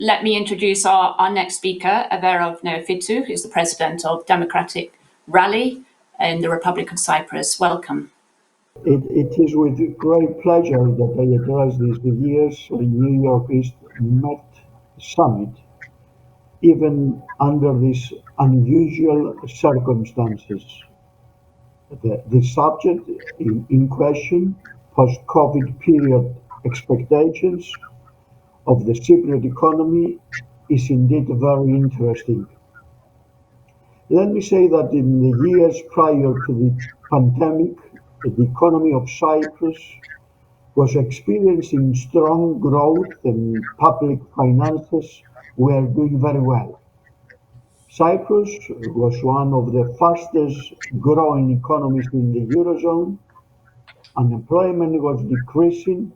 let me introduce our next speaker, Averof Neofytou, who's the president of Democratic Rally in the Republic of Cyprus. Welcome. It is with great pleasure that I address this year's New York Eastmed Summit, even under these unusual circumstances. The subject in question, post-COVID period expectations of the Cypriot economy, is indeed very interesting. Let me say that in the years prior to the pandemic, the economy of Cyprus was experiencing strong growth and public finances were doing very well. Cyprus was one of the fastest growing economies in the Eurozone. Unemployment was decreasing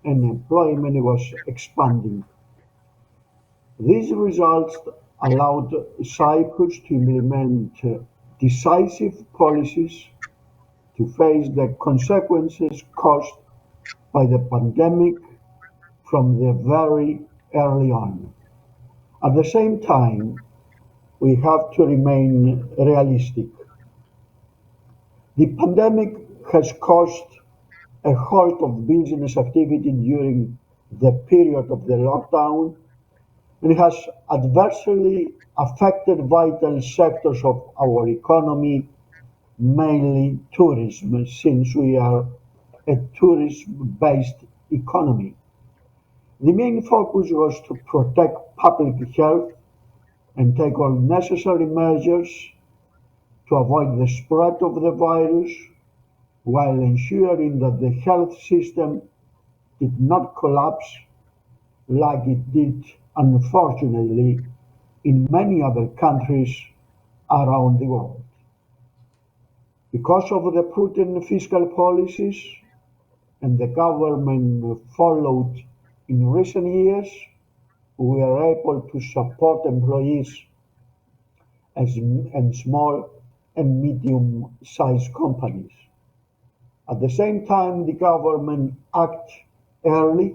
and employment was expanding. These results allowed Cyprus to implement decisive policies to face the consequences caused by the pandemic from the very early on. At the same time, we have to remain realistic. The pandemic has caused a halt of business activity during the period of the lockdown and has adversely affected vital sectors of our economy, mainly tourism, since we are a tourist-based economy. The main focus was to protect public health and take all necessary measures to avoid the spread of the virus while ensuring that the health system did not collapse like it did, unfortunately, in many other countries around the world. Because of the prudent fiscal policies and the government followed in recent years, we are able to support employees and small and medium-sized companies. At the same time, the government acted early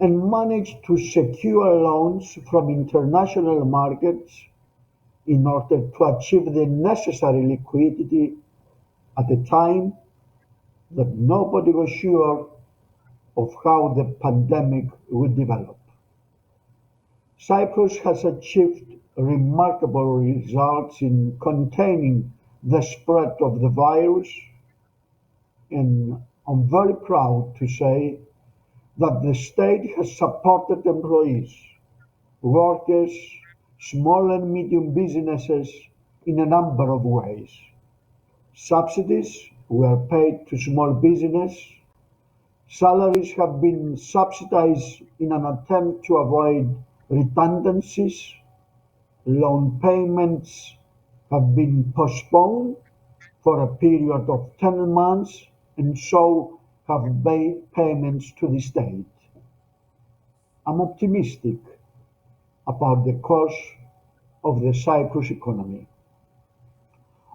and managed to secure loans from international markets in order to achieve the necessary liquidity at a time that nobody was sure of how the pandemic would develop. Cyprus has achieved remarkable results in containing the spread of the virus, and I'm very proud to say that the state has supported employees, workers, small and medium businesses in a number of ways. Subsidies were paid to small business. Salaries have been subsidized in an attempt to avoid redundancies. Loan payments have been postponed for a period of 10 months, and so have made payments to the state. I'm optimistic about the course of the Cyprus economy.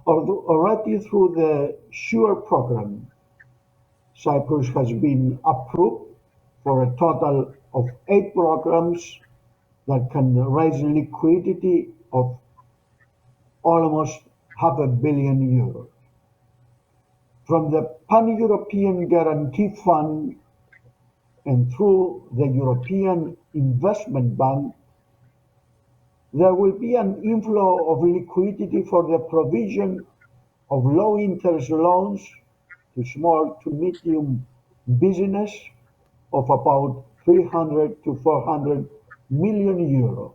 Already through the SURE program, Cyprus has been approved for a total of 8 programs that can raise liquidity of almost €500 million. From the Pan-European Guarantee Fund and through the European Investment Bank, there will be an inflow of liquidity for the provision of low-interest loans to small to medium business of about 300 to 400 million euro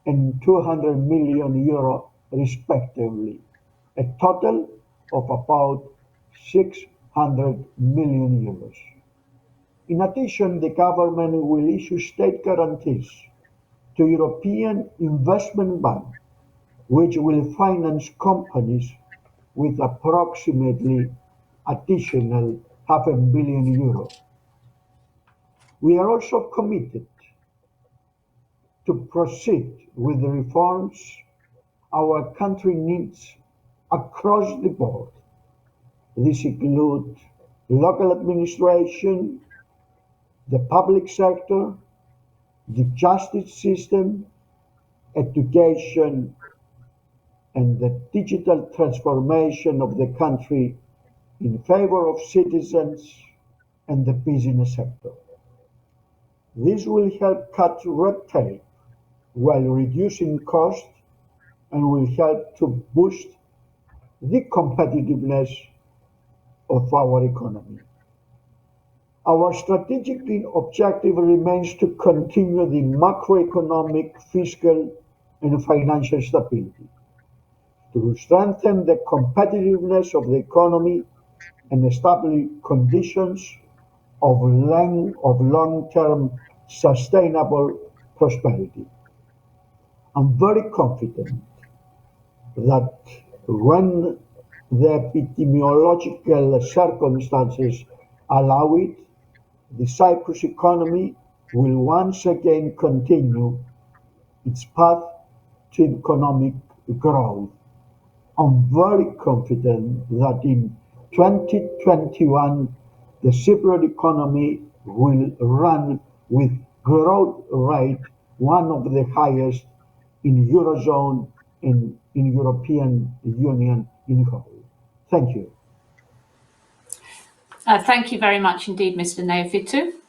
and 200 million euro respectively, a total of about 600 million euros. In addition, the government will issue state guarantees to European Investment Bank, which will finance companies with approximately additional €500 million. We are also committed to proceed with the reforms our country needs across the board. These include local administration, the public sector, the justice system, education, and the digital transformation of the country in favor of citizens and the business sector. This will help cut red tape while reducing costs and will help to boost the competitiveness of our economy. Our strategic objective remains to continue the macroeconomic, fiscal, and financial stability, to strengthen the competitiveness of the economy and establish conditions of long-term sustainable prosperity. I'm very confident that when the epidemiological circumstances allow it, the Cyprus economy will once again continue its path to economic growth. I'm very confident that in 2021, the Cypriot economy will run with growth rate one of the highest in Eurozone and in European Union in whole. Thank you. Thank you very much indeed, Mr. Neofytou.